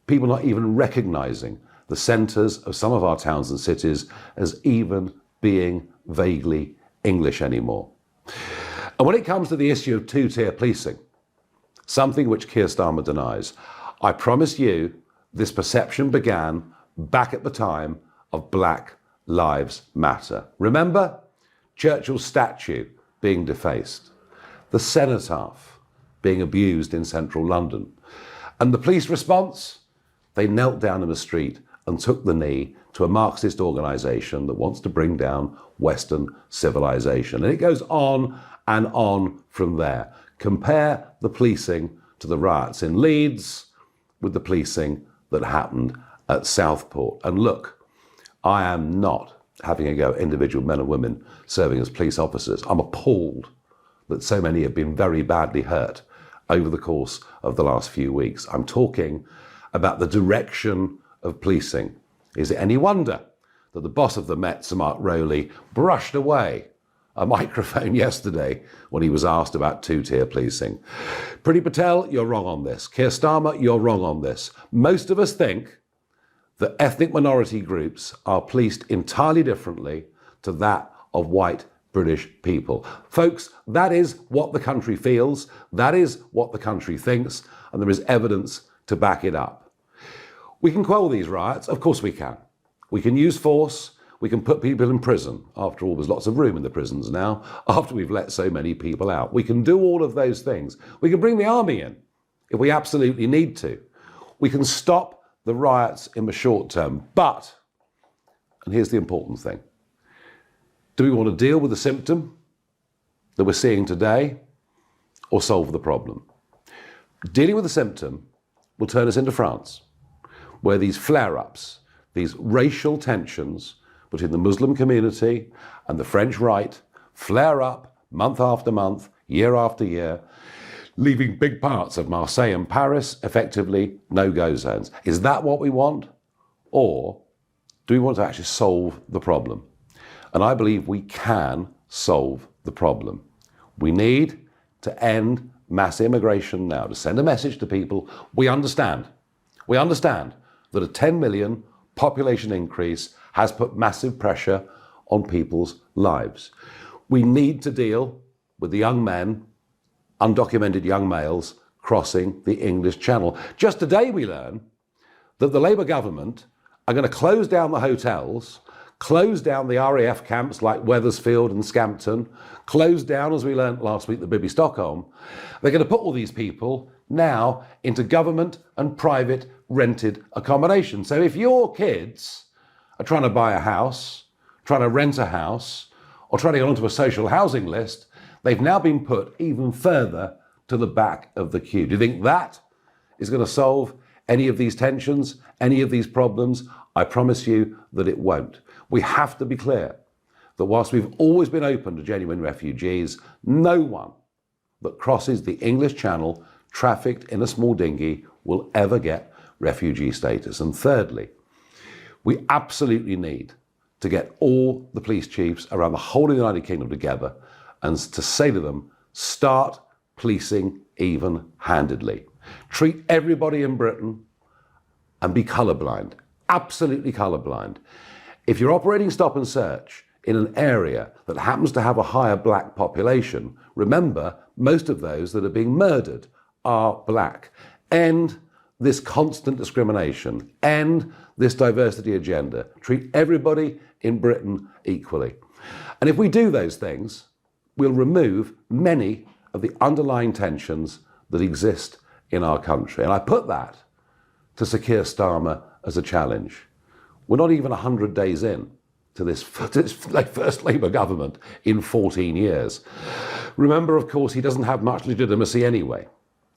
People not even recognising the centres of some of our towns and cities as even being vaguely English anymore. And when it comes to the issue of two-tier policing, something which Keir Starmer denies, I promise you this perception began back at the time of Black Lives Matter. Remember? Churchill's statue being defaced, the cenotaph being abused in central London. And the police response? They knelt down in the street and took the knee to a Marxist organisation that wants to bring down Western civilization. And it goes on and on from there. Compare the policing to the riots in Leeds with the policing that happened at Southport. And look, I am not having a go at individual men and women serving as police officers. I'm appalled that so many have been very badly hurt over the course of the last few weeks. I'm talking about the direction of policing. Is it any wonder that the boss of the Met, Sir Mark Rowley, brushed away a microphone yesterday when he was asked about two-tier policing? Priti Patel, you're wrong on this. Keir Starmer, you're wrong on this. Most of us think that ethnic minority groups are policed entirely differently to that of white British people. Folks, that is what the country feels, that is what the country thinks, and there is evidence to back it up. We can quell these riots, of course we can. We can use force, we can put people in prison. After all, there's lots of room in the prisons now, after we've let so many people out. We can do all of those things. We can bring the army in, if we absolutely need to. We can stop the riots in the short term, but, and here's the important thing, do we want to deal with the symptom that we're seeing today or solve the problem? Dealing with the symptom will turn us into France, where these flare-ups, these racial tensions between the Muslim community and the French right flare up month after month, year after year, leaving big parts of Marseille and Paris effectively no-go zones. Is that what we want? Or do we want to actually solve the problem? And I believe we can solve the problem. We need to end mass immigration now, to send a message to people. We understand that a 10 million population increase has put massive pressure on people's lives. We need to deal with the young men, undocumented young males, crossing the English Channel. Just today we learn that the Labour government are going to close down the hotels, close down the RAF camps like Wethersfield and Scampton, close down, as we learned last week, the Bibby Stockholm. They're going to put all these people now into government and private rented accommodation. So if your kids are trying to buy a house, trying to rent a house, or trying to get onto a social housing list, they've now been put even further to the back of the queue. Do you think that is going to solve any of these tensions, any of these problems? I promise you that it won't. We have to be clear that whilst we've always been open to genuine refugees, no one that crosses the English Channel trafficked in a small dinghy will ever get refugee status. And thirdly, we absolutely need to get all the police chiefs around the whole of the United Kingdom together and to say to them, start policing even-handedly. Treat everybody in Britain and be colourblind, absolutely colourblind. If you're operating stop and search in an area that happens to have a higher black population, remember, most of those that are being murdered are black. End this constant discrimination. End this diversity agenda. Treat everybody in Britain equally. And if we do those things, we'll remove many of the underlying tensions that exist in our country. And I put that to Sir Keir Starmer as a challenge. We're not even 100 days in to this first Labour government in 14 years. Remember, of course, he doesn't have much legitimacy anyway.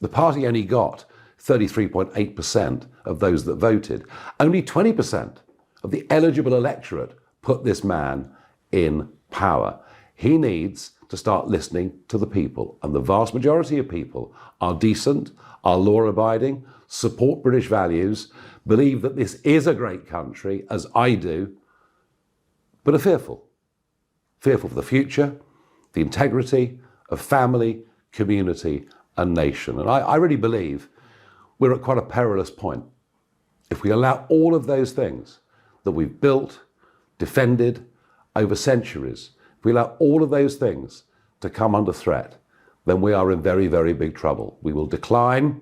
The party only got 33.8% of those that voted. Only 20% of the eligible electorate put this man in power. He needs to start listening to the people, and the vast majority of people are decent, are law-abiding, support British values, believe that this is a great country, as I do, but are fearful. Fearful for the future, the integrity of family, community, and nation. And I really believe we're at quite a perilous point. If we allow all of those things that we've built, defended over centuries, if we allow all of those things to come under threat, then we are in very, very big trouble. We will decline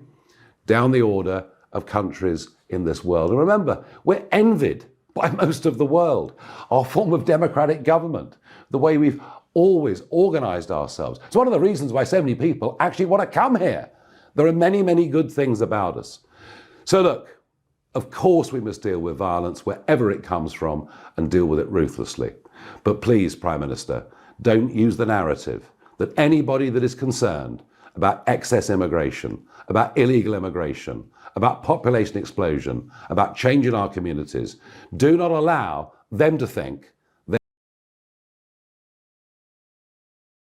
down the order of countries in this world. And remember, we're envied by most of the world. Our form of democratic government, the way we've always organized ourselves. It's one of the reasons why so many people actually want to come here. There are many, many good things about us. So look, of course we must deal with violence wherever it comes from and deal with it ruthlessly. But please, Prime Minister, don't use the narrative that anybody that is concerned about excess immigration, about illegal immigration, about population explosion, about change in our communities, do not allow them to think